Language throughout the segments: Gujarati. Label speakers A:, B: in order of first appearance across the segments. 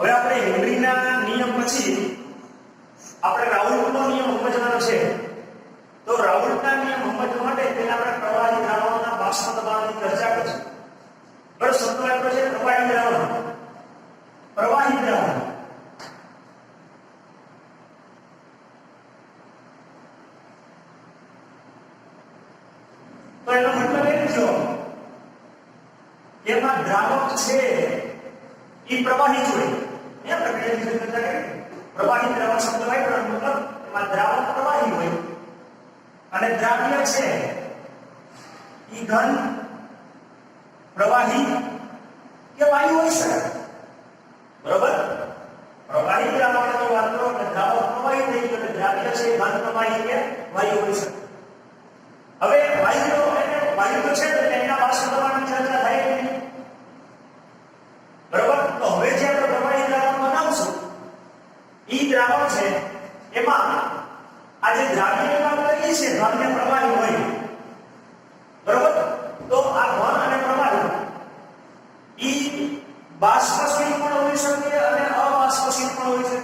A: હવે આપણે હેનરીના નિયમ પછી આપણે રાઉલ્ટનો નિયમ સમજવાનો છે. તો રાઉલ્ટના નિયમ સમજવા માટે પહેલા આપણે પ્રવાહી દ્રાવણોના બાષ્પ દબાણની ચર્ચા કરીશું. બરાબર, શબ્દ આપ્યો છે પ્રવાહી દ્રાવણ. પ્રવાહી દ્રાવણ તો એનો મતલબ એ થયો કે એમાં દ્રાવક છે એ પ્રવાહી જ હોય. એમ પ્રક્રિયા વિશે ચર્ચા કરી. પ્રવાહી દ્રાવણ શબ્દ વાપરવાનો મતલબ એમાં દ્રાવક પ્રવાહી હોય અને દ્રાવ્ય છે એ ઘન, પ્રવાહી કે વાયુ હોઈ શકે. બરોબર, પ્રવાહી દ્રાવણની વાત કરો કે દ્રાવક પ્રવાહી થઈ ગયો એટલે દ્રાવ્ય છે ઘન, પ્રવાહી કે વાયુ હોઈ શકે. હવે વાયુ તો છે એટલે એના બાષ્પ દબાણની ચર્ચા થાય નહીં. બરોબર, તો હવે જે આપણે પ્રવાહી દ્રાવણ બનાવશું ઈ દ્રાવણ છે એમાં આ જે દ્રાવ્યની વાત કરીએ છીએ દ્રાવ્ય પ્રવાહી હોય. બરોબર, તો આ ઘન અને પ્રવાહી ઈ બાષ્પશીલ પણ હોઈ શકે અને અબાષ્પશીલ પણ હોઈ શકે.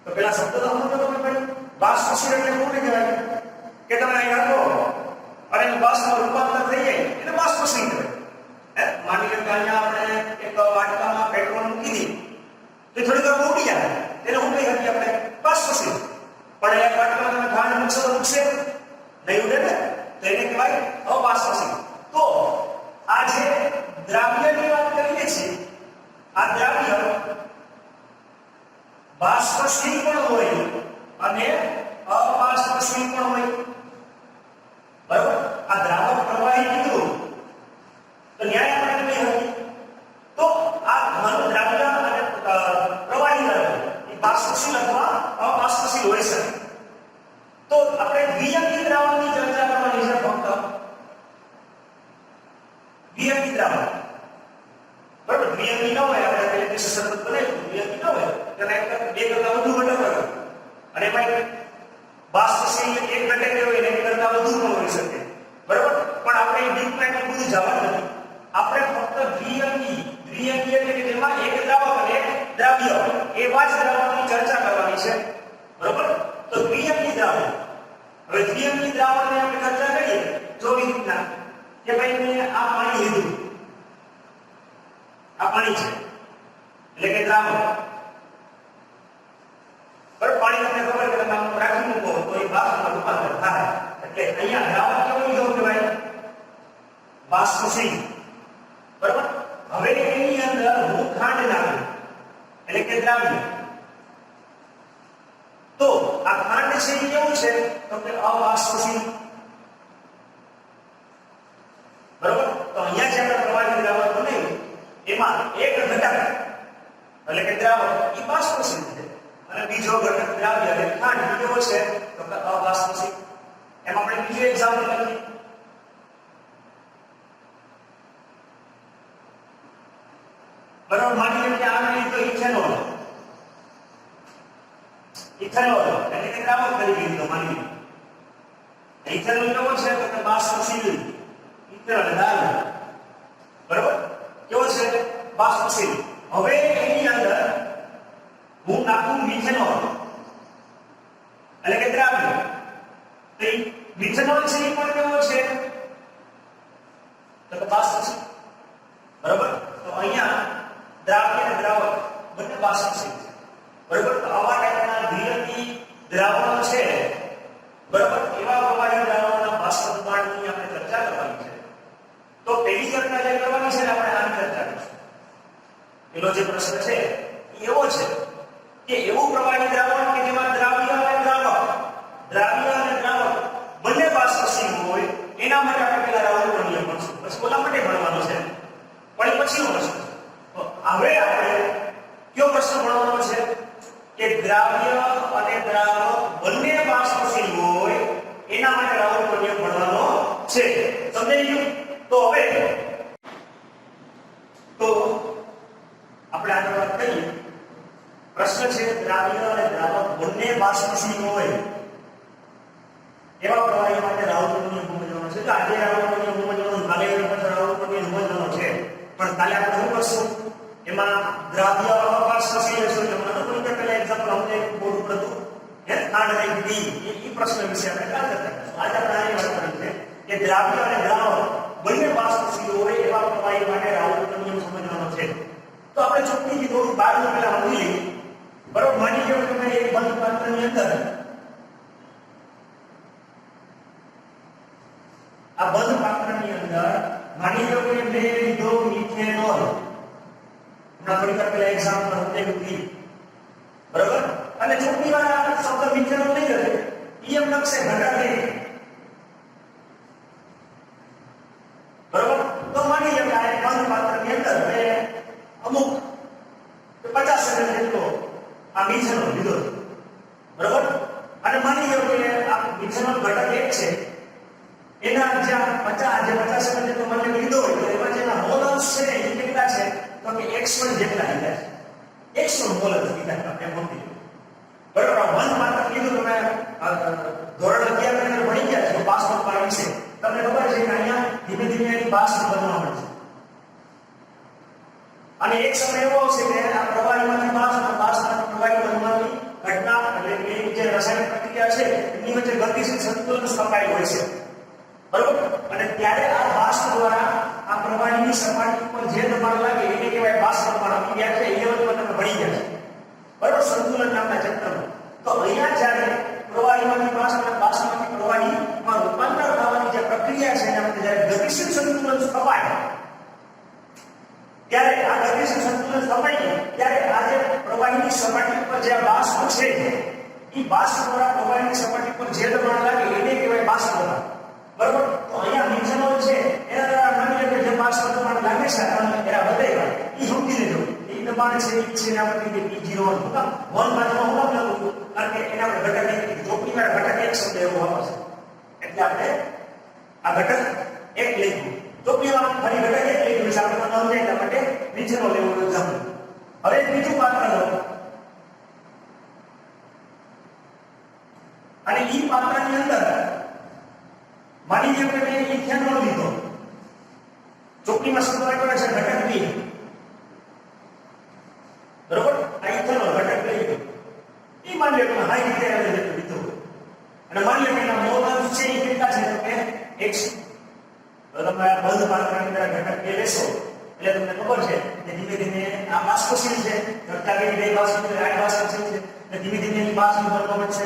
A: તો પેલા શબ્દ તો સમજો તમે ભાઈ. બાષ્પશીલ એટલે કોને કહેવાય કે તમે અહીં રાખો અને બાષ્પમાં રૂપાંતર થઈ જાય એટલે બાષ્પશીલ કહેવાય. માની લો કે અહીંયા આપણે એક વાટકામાં પેટ્રોલ મૂકી દીધું તો થોડી વાર ઉડી જાય તેને શું કહી શકીએ આપણે? બાષ્પશીલ. પણ એક વાટકામાં તમે ખાંડ મૂકશો તો ઉડશે નહીં, ઉડે ને, તો એને કહેવાય અબાષ્પશીલ. તો આ જે દ્રાવ્યની વાત કરીએ છીએ આ દ્રાવ્ય બાષ્પશીલ પણ હોય અને અબાષ્પશીલ પણ હોય. બરાબર, આ દ્રાવક પ્રવાહી કીધું તો ન્યાય આપણે કહી શકીએ તો આ ઘન દ્રાવ્ય અને પ્રવાહી દ્રાવ્ય એ બાષ્પશીલ અથવા અબાષ્પશીલ હોઈ શકે. તો આપણે દ્વિઅંકી દ્રાવણની ચર્ચા કરવાની છે. ફક્ત દ્વિઅંકી દ્રાવણ. બરાબર, દ્વિઅંકી ન હોય આપણે પેલે કે સતત બનાવ્યું દ્વિઅંકી ન હોય તેના બે કરતા વધુ ઘટક હોય અને એમાં બાષ્પશીલ એક ઘટક હોય એને એક કરતા વધુ પણ હોઈ શકે. બરાબર, પણ આપણે ડીપ પ્લાન્ટ બધું જવાનું નથી. આપણે ફક્ત દ્વિઅંકી એટલે કે જેમાં એક દ્રાવક અને એક દ્રાવ્ય એવા જ દ્રાવણની ચર્ચા કરવાની છે. બરાબર, તો દ્વિઅંકી દ્રાવણ. હવે દ્વિઅંકી દ્રાવણની આપણે ચર્ચા કરીએ જો એ રીતના કે ભાઈ મેં આ પાણી લીધું, આ પાણી છે એટલે કે દ્રાવક. બરાબર, પાણી તમને ખબર કે તમે આમ રાખી મૂકો તો એ બાષ્પમાં રૂપાંતર થાય. એટલે અહીંયા દ્રાવક કેવું લીધું કહેવાય? બાષ્પશીલ. બરાબર, હવે એની અંદર હું ખાંડ નાખું એટલે કે દ્રાવ્ય. તો આ ખાંડ છે એ કેવું છે તો કે અબાષ્પશીલ. બરાબર, તો અહીંયા જે આપણે પ્રવાહી દ્રાવક બનાવ્યું એમાં એક ઘટક એટલે કે દ્રાવક એ બાષ્પશીલ છે અને બીજો ઘટક દ્રાવ્ય એટલે ખાંડ કેવો છે તો કે અબાષ્પશીલ. એમાં આપણે બીજું એક્ઝામ્પલ લખીએ. બરાબર, માની લો કે આ નહીં તો ઇથેનોલ. ઇથેનોલ એટલે કે દ્રાવક તરીકે લીધો માની લો. ઇથેનોલ કેવો છે તો કે બાષ્પશીલ. ઇથેનોલ દારૂ. બરાબર, કેવો છે? બાષ્પશીલ. હવે એની અંદર હું નાખું મિથેનોલ એટલે કે દ્રાવ્ય. તો મિથેનોલ છે એ પણ કેવો છે તો કે બાષ્પશીલ. બરાબર, તો અહીંયા દ્રાવ્ય અને દ્રાવક બંને બાષ્પશીલ છે. બરાબર, તો આવા ટાઈપના દ્વિઅંકી દ્રાવણો છે. બરાબર, એવા પ્રવાહી દ્રાવણોના બાષ્પ દબાણની આપણે ચર્ચા કરવાની છે. તો પહેલી ચર્ચા જે કરવાની છે આપણે આની ચર્ચા કરીશું. પેલો જે પ્રશ્ન છે એ એવો છે કે એવું પ્રવાહી દ્રાવણ કે જેમાં દ્રાવ્ય અને દ્રાવક બંને બાષ્પશીલ હોય એના માટે આપણે પહેલા રાઉલ્ટનો નિયમ ભણશું. પછી ઓલા માટે ભણવાનું છે પણ એ પછીનો પ્રશ્ન છે. તો હવે આપણે કયો પ્રશ્ન ભણવાનો છે કે દ્રાવ્ય અને દ્રાવક બંને બાષ્પશીલ હોય એના માટે રાઉલ્ટનો નિયમ ભણવાનો છે. સમજાઈ ગયું? તો હવે આપણે આગળ વાત કરીએ. પ્રશ્ન છે દ્રાવ્ય અને દ્રાવક બંને બાષ્પશીલ હોય એવા પ્રવાહી માટે રાઉલ્ટનો નિયમ સમજવાનો છે. તો આજે રાઉલ્ટનો નિયમ સમજવાનો, કાલે રાઉલ્ટનો નિયમ સમજવાનો છે. પણ કાલે આપણે શું કરશું? એમાં દ્રાવ્ય અપારસી લેશો એટલે મને કોઈ કે પહેલા એક્ઝામ્પલ અમને બોર્ડ ઉપર હતું કે ખાંડ અને ઘી એ પ્રશ્ન વિશે આપણે વાત કરતા આજે આપણે આની વાત કરી છે કે દ્રાવ્ય અને દ્રાવક બંને બાષ્પશીલ હોય એવા પ્રવાહી માટે રાઉલનો નિયમ સમજવાનો છે તો આપણે ચોખ્ખી થોડું બહારનું પહેલા સમજી લઈએ બરોબર માની લો કે એક બંધ પાત્રની અંદર આ બંધ પાત્રની અંદર માની લો કે મેં લીધો મિથેનોલ ના થોડી વાર પહેલા એક્ઝામ્પલ આપણે લીધી બરોબર અને ચોખ્ખી વાર આ શબ્દ મિથેનોલ નહીં કરે એમ લખશે ઘટક એક બરોબર તો માની લો કે આ બંધ પાત્રની અંદર મેં અમુક 50 સેકન્ડ જેટલો આ મિથેનોલ લીધો બરોબર અને માની લો કે આ મિથેનોલ ઘટક એક છે એના જ્યાં 50 સેકન્ડ જેટલો મને લીધો હોય તો એમાં જેના મોલ્સ છે એ કેટલા છે તો કે x1 જેટલા લીધા છે x1 મોલ્સ લીધા આપણે મોટી બરોબર વન માત્ર કીધું તમે ધોરણ 11 ની અંદર ભણી ગયા છો બાષ્પ પાણી છે તમને ખબર છે કે અહીંયા ધીમે ધીમે એની બાષ્પ બનવા મળે છે અને એક સમય એવો આવશે કે આ પ્રવાહીમાંથી બાષ્પમાંથી પ્રવાહી બનવાની ઘટના એટલે કે જે રાસાયણિક પ્રક્રિયા છે એની વચ્ચે ગતિશીલ સંતુલન સ્થપાયેલું હોય છે બરોબર અને ત્યારે આ બાષ્પ દ્વારા આ પ્રવાહીની સપાટી ઉપર જે દબાણ લાગે એને કહેવાય બાષ્પ દબાણ આપી ગયા છે 11 માં તમે ભણી ગયા છે બરોબર સંતુલન નામના ચેપ્ટરમાં તો અહીંયા જ્યારે પ્રવાહીમાંથી બાષ્પ અને બાષ્પમાંથી પ્રવાહીમાં રૂપાંતર થવાની જે પ્રક્રિયા છે એના માટે જ્યારે ગતિશીલ સંતુલન સ્થપાય ત્યારે આ ગતિશીલ સંતુલન સ્થપાય ત્યારે આ જે પ્રવાહીની સપાટી ઉપર જે બાષ્પ છે એ બાષ્પ દ્વારા પ્રવાહીની સપાટી પર જે દબાણ લાગે એને કહેવાય બાષ્પ દબાણ બરોબર તો અહીંયા મિથેનોલ છે એના દ્વારા માની લો કે જે બાષ્પ દબાણ લાગે છે એના વધેવા એ સમજી લેજો એ દબાણ છે એ છે એના પરથી P01 હુકમ 1 બાજુમાં હું નામ લખું કારણ કે એના પર ઘટક એક ચોપડી માં ઘટક એક શબ્દ એવો આવશે એટલે આપણે આ ઘટક એક લઈશું ચોપડીમાં ફરી ઘટક એક લઈશું એટલે આપણે નામ જાય એટલા માટે મિથેનોલ લેવું એક્ઝામ્પલ હવે બીજું પાત્ર લો અને ઈ પાત્રની અંદર માની લો કે મેં ઇથેનોલ લીધો ચોપડીમાં શબ્દ લખ્યો છે ઘટક બી બરોબર આ ઇથેનોલ ઘટક લીધો ઈ માની લો કે હાઈ રીતે લીધો અને માની લો કે એના મોલ્સ છે એ કેટલા છે તો કે x તો તમે આ બંધ પાત્રની અંદર ઘટક કે લેશો એટલે તમને ખબર છે કે ધીમે ધીમે આ બાષ્પશીલ છે ઘટક કે બે બાષ્પશીલ છે 8 બાષ્પશીલ છે એટલે ધીમે ધીમે એની બાષ્પ બનવા મળશે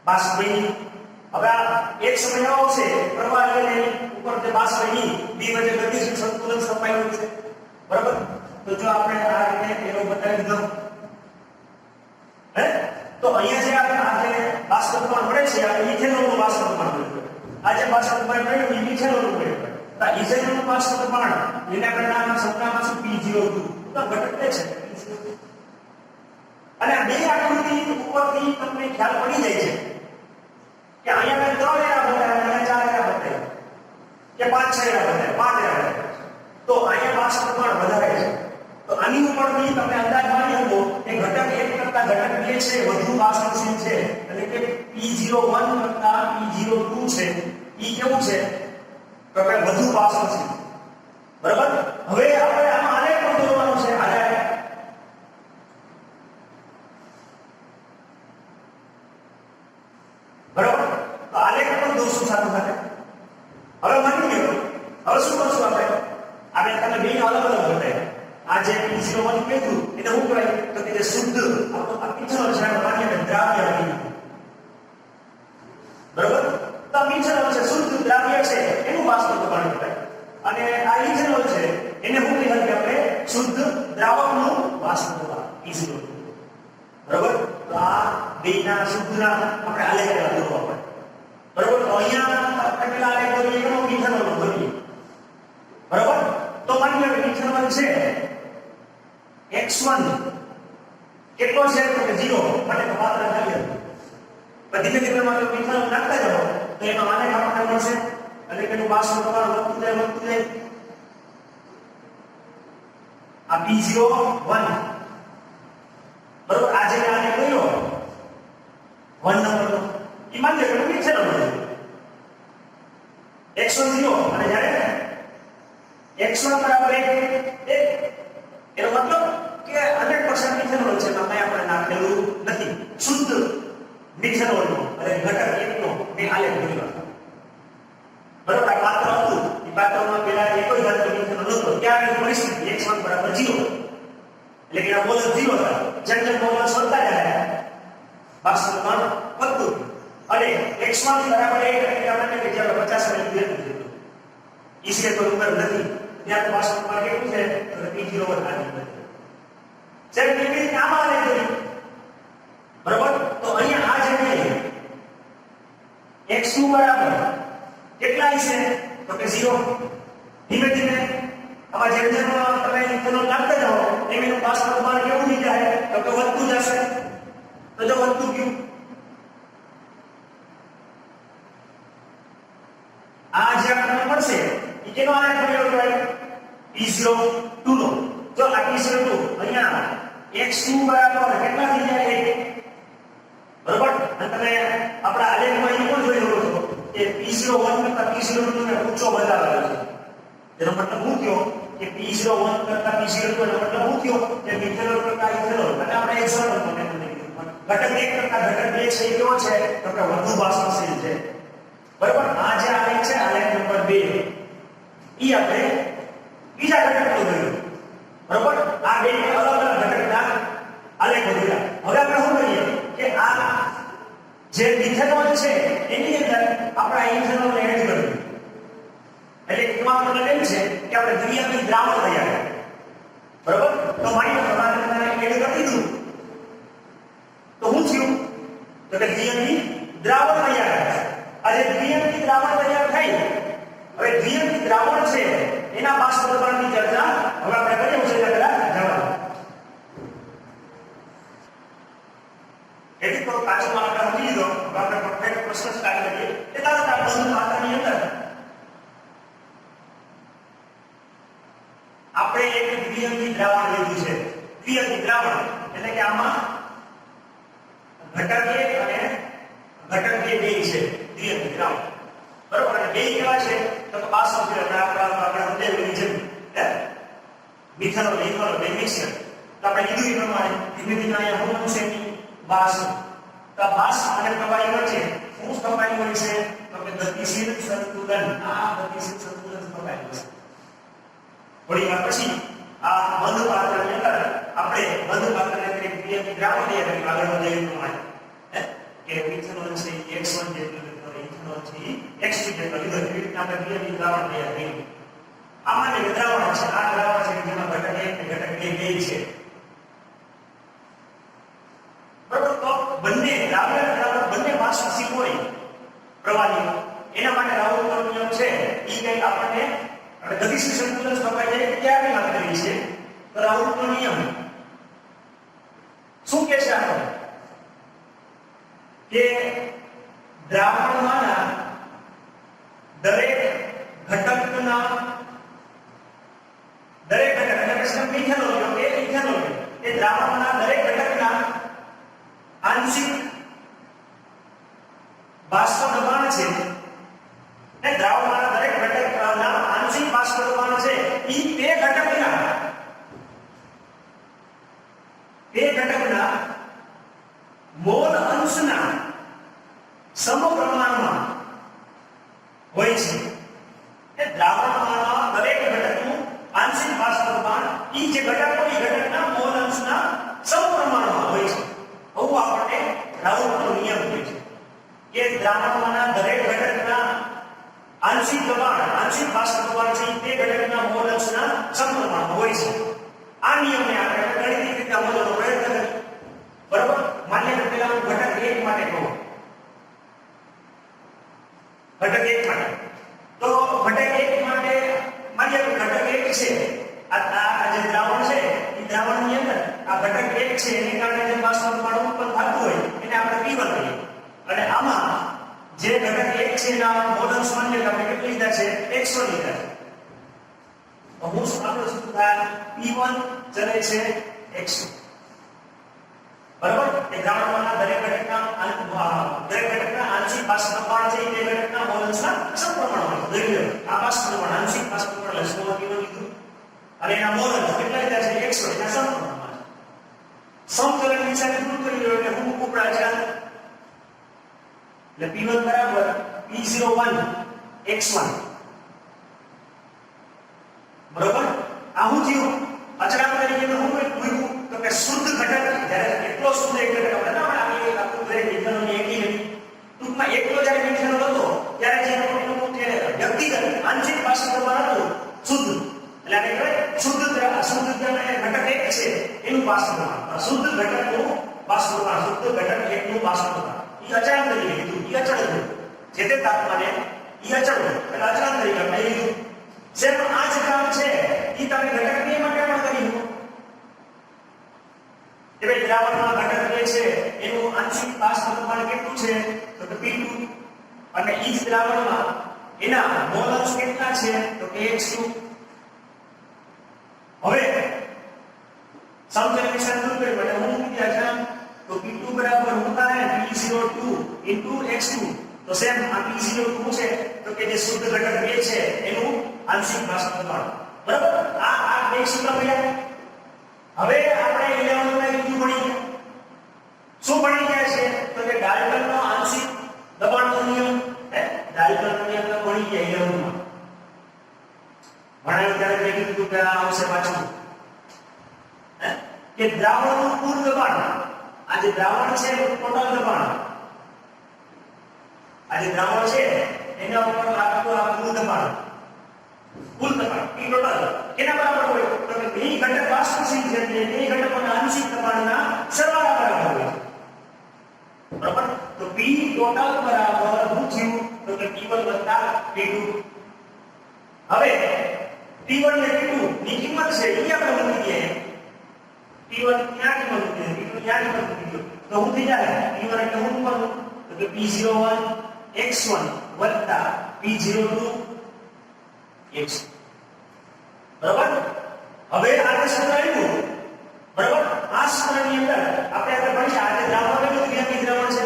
A: બાષ્પ બની હવે આ એક સમય આવશે પ્રવાહ લઈને ઉપર જે બાષ્પ બની બે વચ્ચે ગતિશીલ સંતુલન સ્થપાયેલું છે બરાબર તો જો આપણે આ રીતે એરો બતાવી દીધો હે તો અહીંયા જે આપણે આ જે બાષ્પ દબાણ મળે છે આ ઇથેનોલનું બાષ્પ દબાણ મળે આ જે બાષ્પ દબાણ મળ્યું એ ઇથેનોલનું મળે તો ઇથેનોલનું બાષ્પ દબાણ એના કરતાં શબ્દમાં શું P02 તો ઘટક છે અને આ બે આકૃતિ ઉપરથી તમને ખ્યાલ પડી જાય છે કે અહીંયા મેં 3 એરા બતાવ્યા અને 4 એરા બતાવ્યા કે 5 6 એરા બતાવ્યા 5 એરા બતાવ્યા તો અહીંયા બાષ્પ દબાણ વધારે છે તો આની ઉપરથી તમે અંદાજ માની શકો કે ઘટક 1 કરતા ઘટક 2 છે વધુ બાષ્પશીલ છે એટલે કે P01 કરતા P02 છે ઈ કેવું છે તો કે વધુ બાષ્પશીલ બરાબર હવે આપણે આમાં આલેખ પણ દોરવાનો છે આલેખ બરાબર તો આલેખ પણ દોરશું સાથે સાથે હવે માની લો હવે શું કરશું આપણે તમે બે અલગ અલગ બતાવ્યા આ જે P01 કીધું એને શું કહેવાય તો કે જે શુદ્ધ આપણો મિથેનોલ છે માન્ય કે દ્રાવ્ય કહીએ બરાબર તો મિથેનોલ છે શુદ્ધ દ્રાવ્ય છે એનું બાષ્પ દબાણ કહેવાય અને આ ઇથેનોલ છે એને શું કહેવાય કે આપણે શુદ્ધ દ્રાવકનું બાષ્પ દબાણ E0 બરાબર તો આ બેના શુદ્ધના આપણે આલેખ દોરવા પડે બરાબર તો અહીંયા પેલા આલેખ દોરીએ કે મિથેનોલ દોરીએ બરાબર તો માની લો કે મિથેનોલ છે x1 કેટલો છે તો કે 0 માટે તો માત્ર ખાલી હતી ધીમે ધીમે માત્ર મિથેનોલ નાખતા જાઓ તો એનો આલેખ આપણને મળશે એટલે કે એનું બાષ્પ દબાણ વધતું જાય આ P01 બરોબર આ જે આલેખ કર્યો 1 નંબરનો ઈ માની લો કે મિથેનોલ x1 0 અને જ્યારે x1 બરાબર 1 એનો મતલબ કે 100% મિથેનોલ છે એમાં કઈ આપણે નાખેલું નથી શુદ્ધ મિથેનોલનો અને ઘટક એકનો મેં આલેખ કર્યો બરાબર આ પાત્ર હતું એ પાત્રમાં પેલા એકજ ધાતુ મિથેનોલ હતો ત્યારે પરિસ્થિતિ x1 બરાબર 0 એટલે કે આ મોલ 0 હતા જેમ જેમ મોલ વધતા જાય બાષ્પનું પ્રમાણ વધતું અને x1 બરાબર 1 એટલે આપણે કે જ્યારે 50 મિલી લીધું ઈસે તો ઉપર નથી ત્યાં તો બાષ્પનું પ્રમાણ કેટલું છે તો p0 વધારે જેમ કે આમાં લઈ ગયું બરાબર તો અહીંયા આ જે x2 બરાબર કેટલા છે તો કે 0 ધીમે ધીમે આમાં જેમ જેમ તમે ઇથેનોલ નાખતા જાઓ એમ એનું બાષ્પનું પ્રમાણ કેવું થઈ જાય તો કે વધતું જશે તો જો વધતું ગયું આ જે આપણને મળશે એ કેનો આલેખ બન્યો કહેવાય p02 નો જો આ p02 અહીંયા x2 બરાબર કેટલા થઈ જાય 1 બરાબર અને તમે આપણા આલેખમાં એ પણ જોઈ શકો છો કે p01 કરતા p02 ને ઊંચો બતાવેલો છે તેનો મતલબ શું થયો કે p01 કરતા p02 નો મતલબ શું થયો કે મિથેનોલ કરતા ઇથેનોલ અને આપણે એક્ઝામ્પલ મને ઘટક 1 કરતા ઘટક 2 છે કેવો છે તો કે વધુ બાષ્પશીલ છે બરાબર આ જે આલેખ છે આલેખ નંબર 2 ઈ આપણે બીજા ઘટકનો જોયો બરાબર આ બે અલગ અલગ ઘટકના આલેખ જોયા હવે આપણે શું કરીએ કે આ જે મિથેનોલ છે એની અંદર આપણે ઇથેનોલ એડ કરીએ એટલે એમાં મતલબ એમ છે કે આપણે દ્વિઅંગી દ્રાવણ તૈયાર કરીએ બરાબર તો માની લો તમારે એડ કરી દીધું તો શું થયું તો કે દ્વિઅંગી દ્રાવણ તૈયાર થાય આ જે દ્વિઅંગી દ્રાવણ તૈયાર થાય હવે દ્વિઅંગી દ્રાવણ છે એના બાષ્પ દબાણની ચર્ચા હવે આપણે કરીએ છે પહેલા જવાબ એટલે તો કાચો આપણે સમજી લીધો હવે આપણે પરફેક્ટ પ્રશ્ન સ્ટાર્ટ કરીએ એ તરત આ બંધ પાત્રની અંદર આપણે એક દ્વિઅંગી દ્રાવણ લીધું છે દ્વિઅંગી દ્રાવણ એટલે કે આમાં ઘટક 1 અને ઘટક 2 બે છે દ્વિઅંગી દ્રાવણ બરાબર અને બે કેવા છે તો બાષ્પ છે આપણે સમજાવી છે મિથેનોલ ઇથેનોલ બે મિક્સર તો આપણે કીધું એ પ્રમાણે ધીમે ધીમે અહીંયા શું છે બાષ્પ તો બાષ્પ અને પ્રવાહી વચ્ચે શું સ્થપાઈ હોય છે તો કે ગતિશીલ સંતુલન આ ગતિશીલ સંતુલન સ્થપાઈ હોય છે થોડી વાર પછી આ બંધ પાત્રની અંદર આપણે બંધ પાત્રને એક દ્વિઅંગી દ્રાવણ તૈયાર કરી આગળ વધે પ્રમાણે કે મિથેનોલ છે x1 જેટલું ઇથેનોલ છે x2 જેટલું લીધો એ રીતે આપણે દ્વિઅંગી દ્રાવણ તૈયાર કર્યું આમાં જે દ્રાવણ છે આ દ્રાવણ છે જેમાં ઘટક 1 અને ઘટક 2 બે છે બરાબર તો બંને દ્રાવણ બંને બાષ્પશીલ હોય પ્રવાહી એના માટે રાઉલનો નિયમ છે એ કંઈક આપણને ગતિશીલ સંતુલન સ્થપાઈ જાય ક્યારે વાત કરી છે તો રાઉલનો નિયમ શું કહે છે આપણે કે દ્રાવણમાંના દરેક ઘટકના દરેક ઘટક એટલે કે મિથેનોલ કે ઇથેનોલ એ દ્રાવણના દરેક ઘટકના આંશિક બાષ્પ દબાણ છે એ દ્રાવણના દરેક ઘટકના આંશિક બાષ્પ દબાણ છે ઈ તે ઘટકના મોલ અંશના સમપ્રમાણમાં હોય છે એ દ્રાવણમાંના દરેક ઘટકનું આંશિક બાષ્પ દબાણ ઈ જે ઘટક હોય ઘટકના મોલ અંશના સમપ્રમાણમાં હોય છે આવું આપણને રાઉલનો નિયમ કહે છે કે દ્રાવણમાંના દરેક ઘટકના આંશિક દબાણ આંશિક બાષ્પ દબાણ છે તે ઘટકના મોલ અંશના સમપ્રમાણમાં હોય છે આ નિયમને આપણે ગણિતિક રીતે સમજવાનો પ્રયત્ન કરીએ બરાબર માન્ય કે પેલા હું ઘટક 1 માટે કહું ઘટક 1 માટે તો ઘટક 1 માટે માન્ય કે ઘટક 1 છે આ જે દ્રાવણ છે એ દ્રાવણની અંદર આ ઘટક 1 છે એને કારણે જે બાષ્પ દબાણ ઉત્પન્ન થતું હોય એને આપણે P1 કહીએ અને આમાં જે ઘટક 1 છે એના મોલ અંશ માન્ય કે આપણે કેટલી લીધા છે 100 લીધા છે તો હું શું આપણો સૂત્ર P1 ચલે છે 100 બરાબર એ દ્રાવણમાંના દરેક ઘટકના આંશિક બાષ્પ પ્રમાણ છે એ ઘટકના મોલ્સના સમપ્રમાણમાં લઈ લો આ બાષ્પ પ્રમાણ આંશિક બાષ્પ પ્રમાણ લસમો કિલો લીધું અને એના મોલ્સ કેટલા લીધા છે 100 એના સમપ્રમાણમાં સમતોલન નિશાની દૂર કરી લો એટલે હું ઉપરા છે એટલે P1 બરાબર P01 x1 બરોબર આ હું થયું અચળાંક તરીકે હું મૂક્યું તો કે શુદ્ધ ઘટક જ્યારે એટલો શુદ્ધ એક ઘટક આપણે ના આપણે આખું દરેક વિજ્ઞાનોની એકી હતી ટૂંકમાં એકલો જ્યારે વિજ્ઞાનો હતો ત્યારે જે આપણને કે વ્યક્તિગત આંશિક બાષ્પ પ્રમાણ હતું શુદ્ધ એટલે આને કહેવાય શુદ્ધ ઘટક એક છે એનું બાષ્પ પ્રમાણ શુદ્ધ ઘટકનું બાષ્પ પ્રમાણ શુદ્ધ ઘટક એકનું બાષ્પ પ્રમાણ એ અચળાંક તરીકે લીધું એ અચળ હતું જે તે તાપમાને એ અચળ હતું એટલે અચળાંક તરીકે આપણે લીધું સેમ આ જ કામ છે એ તમે ઘટકની માટે પણ કરી શકો કે ભાઈ દ્રાવણમાં ઘટક જે છે એનું આંશિક બાષ્પ પ્રમાણ કેટલું છે તો કે P2 અને એ જ દ્રાવણમાં એના મોલ્સ કેટલા છે તો કે H2 હવે સમતલ નિશાન દૂર કરી માટે હું મૂકી આજામ તો P2 બરાબર હું થાય P02 x2 તો સેમ આ P02 છે તો કે જે શુદ્ધ ઘટક બે છે એનું આંશિક બાષ્પ પ્રમાણ બરાબર આ બે સૂત્ર મળ્યા હવે આપણે 11 માં બીજું ભણી ગયા શું ભણી ગયા છે તો કે ડાલ્ટનનો આંશિક દબાણનો નિયમ ડાલ્ટનનો નિયમ તો ભણી ગયા 11 માં ભણાવ્યું ત્યારે મેં કીધું કે આ આવશે પાછું કે દ્રાવણનું કુલ દબાણ આ જે દ્રાવણ છે એનું ટોટલ દબાણ આ જે દ્રાવણ છે એના ઉપર આખું આ કુલ દબાણ P total કેના બરાબર હોય તો કે બે ઘટક બાષ્પશીલ છે એટલે બે ઘટકોના આંશિક દબાણના સરવાળા બરાબર હોય બરાબર તો P total બરાબર શું થયું તો કે P1 P2 હવે P1 અને P2 ની કિંમત છે એ આપણે મૂકી દઈએ P1 ક્યાં કિંમત મૂકી દઈએ P2 ક્યાં કિંમત મૂકી દઈએ તો શું થઈ જાય P1 એટલે શું મૂકવાનું તો કે P01 x1 P02 x બરાબર હવે આ સૂત્ર આવ્યું બરાબર આ સૂત્રની અંદર આપણે આગળ ભણીએ આ જે દ્રાવણ એટલે દ્વિઆંકી દ્રાવણ છે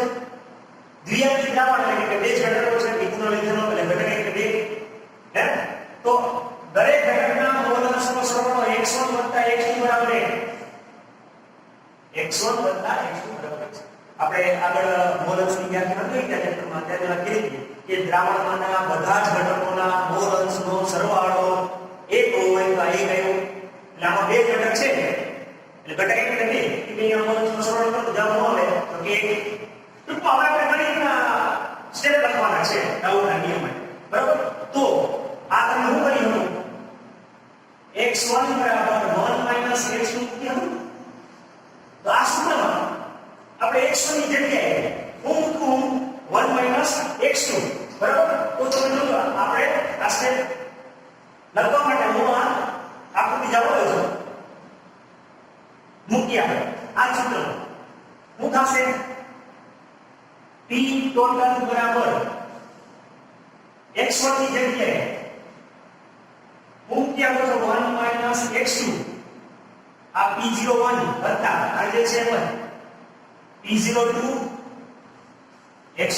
A: દ્વિઆંકી દ્રાવણ એટલે કે બે જ ઘટકો છે ઇથેનોલ ઇથેનોલ એટલે ઘટક એટલે બે હે તો દરેક ઘટકના મોલ્સનો સરવાળો x1 x2 બરાબર 1 x1 x2 બરાબર 1 આપણે આગળ મોલ્સની વ્યાખ્યા કરી ગયા ચેપ્ટરમાં ત્યારે લખી દીધી કે દ્રાવણમાંના બધા જ ઘટકોના મોલ્સનો સરવાળો એક હોય તો એક આવ્યો એટલે આમાં બે ઘટક છે એટલે ઘટક એટલે બે કે બે મોલ્સનો સરવાળો કરતો જવાબ આવે તો કે ટૂંકમાં હવે આપણે ગણિતના સ્ટેપ લખવાના છે ડાઉટના નિયમમાં બરાબર તો આ તમે શું કરી શકો x1 બરાબર 1 x2 કેમ તો આ સૂત્રમાં આપણે x1 ની જગ્યાએ હું મૂકું 1 x2 બરાબર તો તમે જોજો આપણે આ સ્ટેપ લખવા માટે હું આ આકૃતિ જાવ છું મૂકી આપણે આ સૂત્રમાં હું થશે P total બરાબર x1 ની જગ્યાએ હું ક્યાં કહું છું 1 x2 આ P01 વત્તા આ જે છે P02 x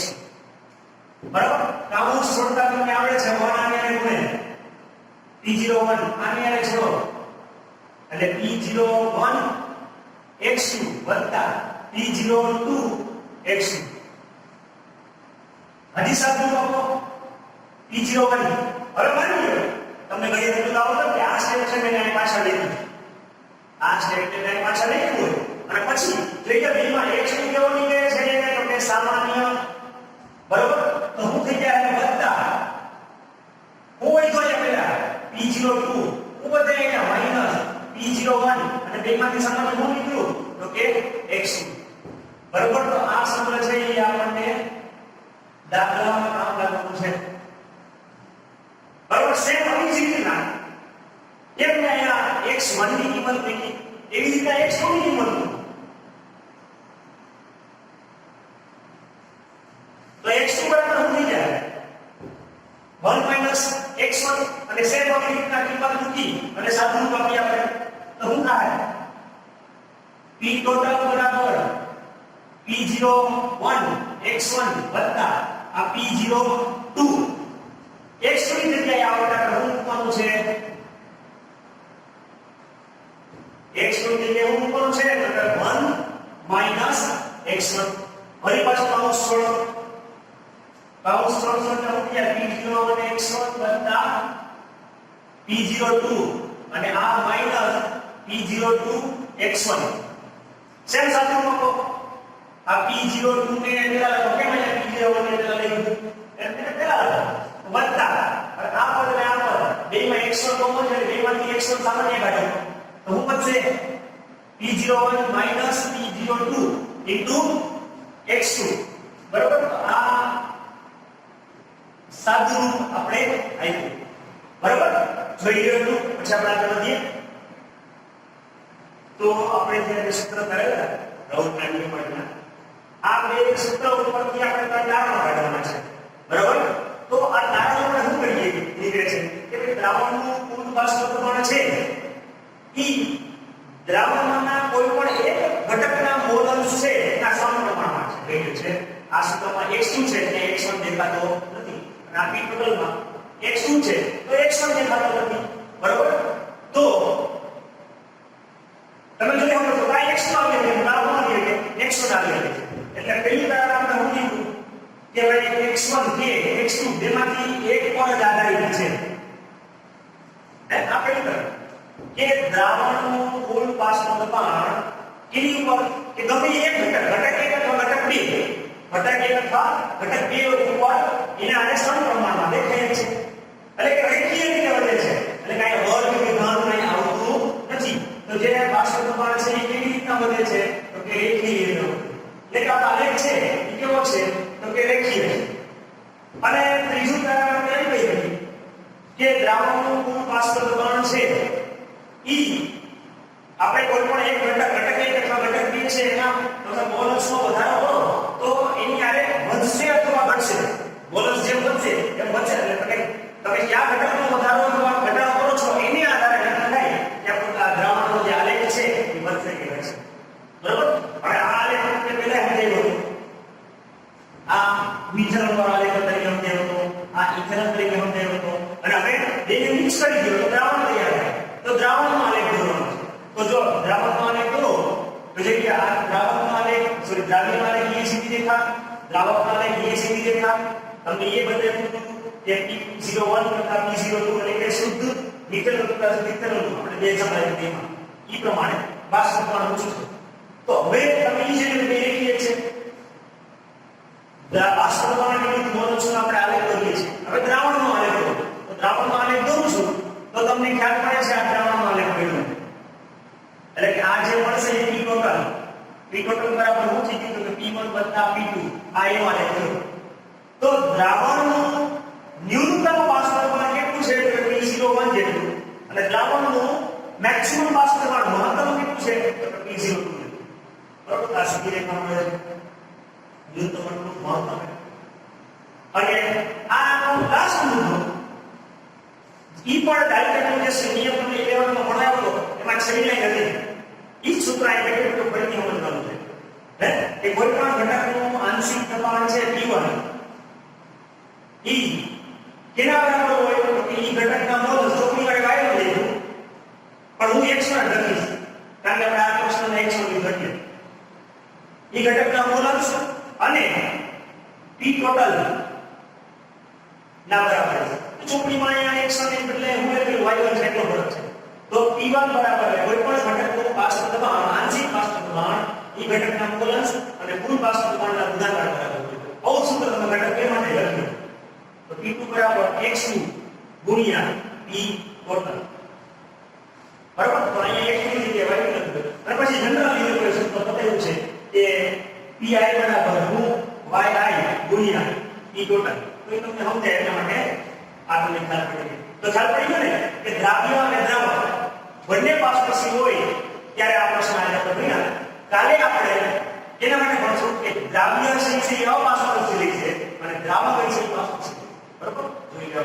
A: બરાબર કાઉન્સ છોડતા તમને આવડે છે 1 આને ગુણે P01 આને આને છોડો એટલે P01 x2 વત્તા P02 x2 હજી સાદું આપો P01 હવે માની લો તમને ગણિત એટલું આવડે કે આ સ્ટેપ છે મેં આની પાછળ લીધું આ સ્ટેપ ને આની પાછળ લીધું હોય અને પછી જોઈએ બેમાં x2 કેવો નીકળે છે એને તો કે સામાન્ય બરોબર તો હું થઈ જાય વત્તા હું હોય તો પેલા P02 ઉપર જાય માઈનસ P01 અને બેમાંથી સામાન્ય શું નીકળ્યું તો કે x2 બરોબર તો આ સૂત્ર છે એ આપણને દાખલામાં કામ લાગતું છે બરોબર સેમ આવી જ રીતના એમ ને અહીંયા x1 ની કિંમત મૂકી એવી રીતે x2 ની કિંમત મૂકી તો x2 બરાબર શું થઈ જાય 1 x1 અને સેમ આવી રીતના કિંમત મૂકી અને સાદું આપી આપણે તો શું થાય P total બરાબર P01 x1 વત્તા આ P02 x2 ની જગ્યાએ આ વટાકર હું મૂકવાનું છે x2 ની જગ્યાએ હું મૂકવાનું છે એટલે 1 - x1 ફરી પાછું કૌંસ છોડો કૌંસ છોડો એટલે હું ત્યાં P01 x1 વત્તા P02 અને આ માઈનસ P02 x1 સેમ સાથે મૂકો આ P02 ને પેલા લખો કેમ અહીંયા P01 ને પેલા લઈ લીધું એટલે પેલા વત્તા અને આ પદ ને આ પદ બેમાં x1 કોમન છે બેમાંથી x1 સામાન્ય કાઢો તો હું બચશે P01 P02 x2 બરોબર આ સાદું આપણે આપ્યું બરોબર જોઈ લો પછી આપણે આગળ વધીએ તો આપણે જે સૂત્ર કરેલા રાઉન્ડ મેથડના આ બે સૂત્ર ઉપરથી આપણે તારણો કાઢવાના છે બરોબર તો આ તારણો આપણે શું કરીએ ઇન્ટિગ્રેશન કે ભાઈ દ્રાવણનું કુલ બાષ્પ પ્રમાણ છે ઈ દ્રાવણમાંના કોઈ પણ એક ઘટકના મોલ અંશ છે એના સમપ્રમાણમાં છે કહ્યું છે આ સૂત્રમાં x2 છે એટલે x1 દેખાતો નથી અને આ p ટોટલમાં x2 છે તો x1 દેખાતો નથી બરોબર તો તમે જો એમ તો આ x2 આવી ગયો દ્રાવણ આવી ગયો x1 આવી ગયો એટલે પહેલી વાર આપણે શું કીધું કે ભાઈ x1 કે x2 બેમાંથી એક પર જ આધારિત છે આ પહેલી વાર કે દ્રાવણનું કુલ બાષ્પ દબાણ કેની ઉપર કે ગમે એક ઘટક એક અથવા ઘટક બે ઘટક એક અથવા ઘટક બે ઉપર એને આને સમપ્રમાણમાં દેખાય છે એટલે કે રેખીય રીતે વધે છે એટલે કાંઈ વર્ગ કે ઘન નહીં આવતું નથી તો જે બાષ્પ દબાણ છે એ કેવી રીતના વધે છે તો કે રેખીય રીતે એટલે કે આ આલેખ છે એ કેવો છે તો કે રેખીય છે અને ત્રીજું કારણ આપણે એ કહીએ કે દ્રાવણનું કુલ બાષ્પ દબાણ છે ઈ આપણે કોઈ પણ એક ઘટક એક અથવા ઘટક બે છે એના તમે બોલન્સનો વધારો કરો તો એની આરે વધશે અથવા ઘટશે બોલન્સ જેમ વધશે એમ વધશે એટલે તમે કયા ઘટકનો વધારો અથવા ઘટાડો કરો છો એની આધારે નક્કી થાય કે આ દ્રાવણનો જે આલેખ છે એ વધશે કે ઘટશે બરાબર હવે આ આલેખ આપણે પહેલા સમજાવ્યો હતો આ મિથેનોલ વાળો આલેખ તરીકે સમજાવ્યો હતો આ ઇથેનોલ તરીકે સમજાવ્યો હતો અને હવે બેને મિક્સ કરી દીધો તો દ્રાવણ તૈયાર થાય તો દ્રાવણનો આલેખ દોરવાનો છે तो जो द्रावक आलेख दो तो जो कि द्रावक आलेख सॉरी द्राव्य आलेख ये सीधी रेखा द्रावक आलेख ये सीधी रेखा हमने ये बताया कि P01 तथा P02 એટલે કે શુદ્ધ મિથેનોલ તથા મિથેનોલ આપણે બે સમજાય તેમાં ઈ પ્રમાણે બાષ્પ દબાણ ઊંચું છે તો હવે તમે ઈ જે બે રેખીય છે બાષ્પ દબાણ વિરુદ્ધ મોલ છે આપણે આલેખ દોરીએ છીએ હવે દ્રાવણનો આલેખ દોરો તો દ્રાવણનો આલેખ દોરું છું તો તમને ખ્યાલ પડે છે આ દ્રાવણનો આલેખ કેવો એટલે કે આ જે મળશે એ p ટોટલ બરાબર શું થઈ ગયું તો p1 p2 આ એવો આલેખ થયો તો દ્રાવણનું ન્યૂનતમ બાષ્પ દબાણ કેટલું છે તો P01 જેટલું અને દ્રાવણનું મેક્સિમમ બાષ્પ દબાણ મહત્તમ કેટલું છે તો P02 બરાબર આ સીધી રેખા મળે છે ન્યૂનતમ એટલું મહત્તમ અને આ લાસ્ટ મુદ્દો ઈ પણ ડાયરેક્ટ જે નિયમ તમને 11 માં ભણાવ્યો હતો એમાં છેલ્લી લાઈન હતી ઈ સૂત્ર એટલે કે ફરીથી સમજવાનું છે હે કે કોઈ પણ ઘટકનું આંશિક દબાણ છે P1 ઈ કેના બરાબર હોય તો કે ઈ ઘટકના મોલ ચોકડી વાળી વાયર લઈશું પણ હું x1 લખીશ કારણ કે આપણે આ પ્રશ્નને x1 લખીએ ઈ ઘટકના મોલ અંશ અને p ટોટલ ના બરાબર છે ચોકડીમાં અહીંયા x1 ને બદલે હું લખેલું y1 જેટલો ફરક છે તો P1 બરાબર કોઈ પણ ઘટકનું બાષ્પ દબાણ આંશિક બાષ્પ દબાણ ઈ ઘટકના મોલ અંશ અને કુલ બાષ્પ દબાણના ગુણાકાર બરાબર હોય આવું સૂત્ર તમે ઘટક બે માટે લખ્યું તો P2 બરાબર x2 ગુણ્યા p ટોટલ બરાબર તો અહીંયા x2 ની જગ્યાએ y લખ્યું અને પછી જનરલ રીતે સૂત્ર બતાવ્યું છે કે pi બરાબર હું yi ગુણ્યા p ટોટલ તો એ તમને સમજાય એટલા માટે આ તમને ખ્યાલ પડી તો ખ્યાલ પડી ગયો ને કે દ્રાવ્ય અને દ્રાવક બંને બાષ્પશીલ હોય ત્યારે આ પ્રશ્ન આજે ભણ્યા કાલે આપણે એના માટે ભણશું કે દ્રાવ્ય છે એ અબાષ્પશીલ છે અને દ્રાવક છે એ બાષ્પશીલ બરાબર જોઈ લો